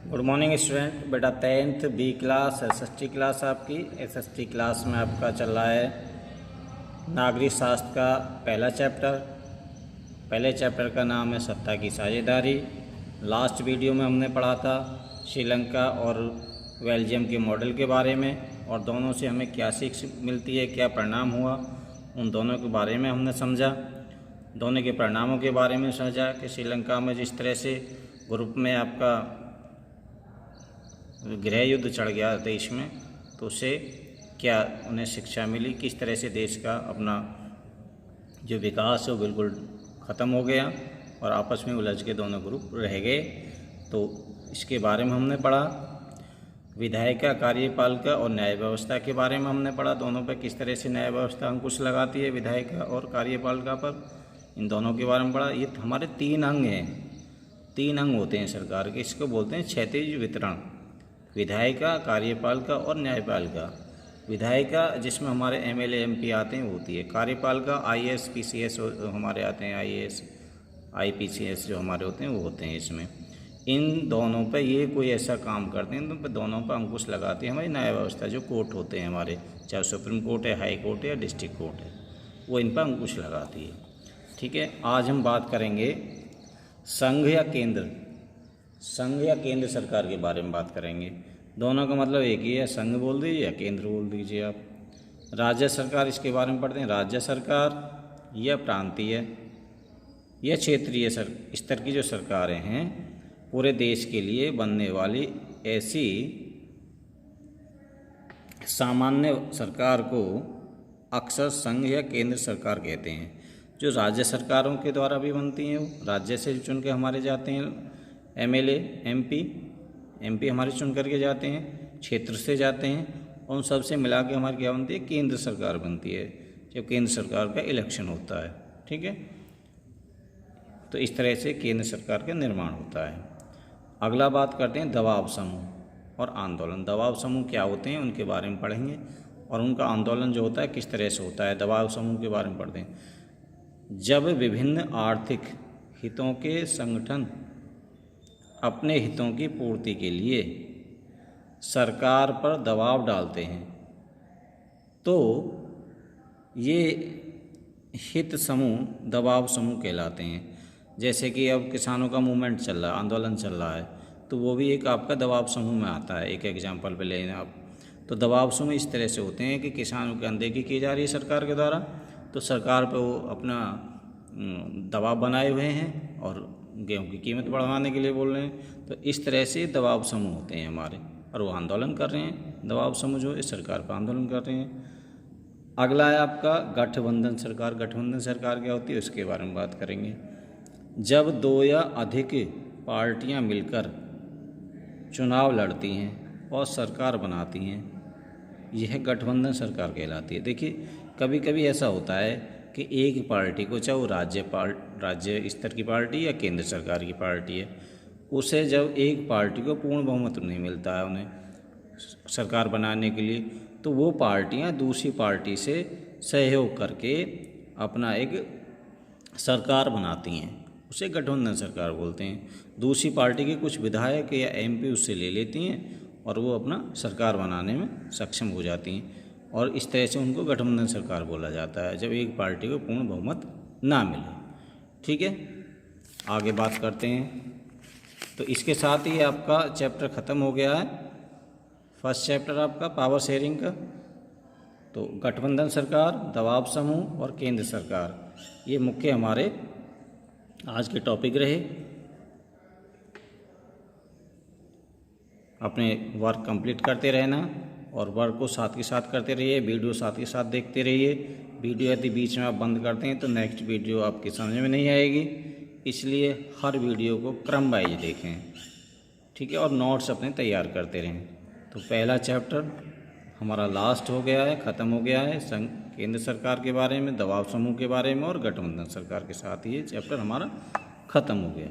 Good morning student. बेटा 10th B class SST class आपकी SST class में आपका चल रहा है नागरिक शास्त्र का पहला चैप्टर। पहले चैप्टर का नाम है सत्ता की साझेदारी। लास्ट वीडियो में हमने पढ़ा था श्रीलंका और बेल्जियम के मॉडल के बारे में और दोनों से हमें क्या सीख मिलती है, क्या परिणाम हुआ, उन दोनों के बारे में हमने समझा। दोनों के परिणामों के बारे में समझा कि श्रीलंका में जिस तरह से ग्रुप में आपका गृह युद्ध चढ़ गया देश में, तो उससे क्या उन्हें शिक्षा मिली, किस तरह से देश का अपना जो विकास है वो बिल्कुल ख़त्म हो गया और आपस में उलझ के दोनों ग्रुप रह गए। तो इसके बारे में हमने पढ़ा। विधायिका, कार्यपालिका और न्याय व्यवस्था के बारे में हमने पढ़ा। दोनों पर किस तरह से न्याय व्यवस्था अंकुश लगाती है, विधायिका और कार्यपालिका पर, इन दोनों के बारे में पढ़ा। ये हमारे 3 अंग हैं, 3 अंग होते हैं सरकार के। इसको बोलते हैं क्षैतिज वितरण। विधायिका, कार्यपालिका और न्यायपालिका। विधायिका जिसमें हमारे MLA MP आते हैं वो होती है। कार्यपालिका IAS PCS हमारे आते हैं, IAS IPCS जो हमारे होते हैं वो होते हैं इसमें। इन दोनों पे ये कोई ऐसा काम करते हैं तो दोनों पर अंकुश लगाती है हमारी न्याय व्यवस्था। जो कोर्ट होते हैं हमारे, चाहे सुप्रीम कोर्ट है, हाई कोर्ट है या डिस्ट्रिक्ट कोर्ट है, वो इन पर अंकुश लगाती है। ठीक है, आज हम बात करेंगे संघ या केंद्र सरकार के बारे में बात करेंगे। दोनों का मतलब एक ही है, संघ बोल दीजिए या केंद्र बोल दीजिए आप। राज्य सरकार, इसके बारे में पढ़ते हैं। राज्य सरकार या प्रांतीय या क्षेत्रीय स्तर की जो सरकारें हैं, पूरे देश के लिए बनने वाली ऐसी सामान्य सरकार को अक्सर संघ या केंद्र सरकार कहते हैं। जो राज्य सरकारों के द्वारा भी बनती हैं, वो राज्य से चुन के हमारे जाते हैं MLA MP हमारे चुन करके जाते हैं, क्षेत्र से जाते हैं, और उन सब से मिला के हमारी क्या बनती है, केंद्र सरकार बनती है, जब केंद्र सरकार का इलेक्शन होता है। ठीक है, तो इस तरह से केंद्र सरकार का निर्माण होता है। अगला बात करते हैं दबाव समूह और आंदोलन। दबाव समूह क्या होते हैं उनके बारे में पढ़ेंगे, और उनका आंदोलन जो होता है किस तरह से होता है। दबाव समूह के बारे में पढ़ते हैं। जब विभिन्न आर्थिक हितों के संगठन अपने हितों की पूर्ति के लिए सरकार पर दबाव डालते हैं, तो ये हित समूह दबाव समूह कहलाते हैं। जैसे कि अब किसानों का मूवमेंट चल रहा है, आंदोलन चल रहा है, तो वो भी एक आपका दबाव समूह में आता है। एक एग्जाम्पल पे लें आप, तो दबाव समूह इस तरह से होते हैं कि किसानों की अनदेखी की जा रही है सरकार के द्वारा, तो सरकार पे वो अपना दबाव बनाए हुए हैं और गेहूं की कीमत बढ़वाने के लिए बोल रहे हैं। तो इस तरह से दबाव समूह होते हैं हमारे, और वो आंदोलन कर रहे हैं। दबाव समूह जो इस सरकार पर आंदोलन कर रहे हैं। अगला है आपका गठबंधन सरकार। गठबंधन सरकार क्या होती है उसके बारे में बात करेंगे। जब 2 या अधिक पार्टियां मिलकर चुनाव लड़ती हैं और सरकार बनाती हैं, यह गठबंधन सरकार कहलाती है। देखिए, कभी कभी ऐसा होता है कि एक पार्टी को, चाहे वो राज्य स्तर की पार्टी या केंद्र सरकार की पार्टी है, उसे जब एक पार्टी को पूर्ण बहुमत नहीं मिलता है उन्हें सरकार बनाने के लिए, तो वो पार्टियां दूसरी पार्टी से सहयोग करके अपना एक सरकार बनाती हैं, उसे गठबंधन सरकार बोलते हैं। दूसरी पार्टी के कुछ विधायक या MP उससे ले लेती हैं और वो अपना सरकार बनाने में सक्षम हो जाती हैं, और इस तरह से उनको गठबंधन सरकार बोला जाता है, जब एक पार्टी को पूर्ण बहुमत ना मिले। ठीक है, आगे बात करते हैं। तो इसके साथ ही आपका चैप्टर ख़त्म हो गया है, फर्स्ट चैप्टर आपका पावर शेयरिंग का। तो गठबंधन सरकार, दबाव समूह और केंद्र सरकार, ये मुख्य हमारे आज के टॉपिक रहे। अपने वर्क कंप्लीट करते रहना और वर्क को साथ के साथ करते रहिए, वीडियो साथ के साथ देखते रहिए। वीडियो यदि बीच में आप बंद करते हैं तो नेक्स्ट वीडियो आपकी समझ में नहीं आएगी, इसलिए हर वीडियो को क्रम वाइज देखें। ठीक है, और नोट्स अपने तैयार करते रहें। तो पहला चैप्टर हमारा लास्ट हो गया है, ख़त्म हो गया है, संघ केंद्र सरकार के बारे में, दबाव समूह के बारे में और गठबंधन सरकार के साथ ये चैप्टर हमारा ख़त्म हो गया।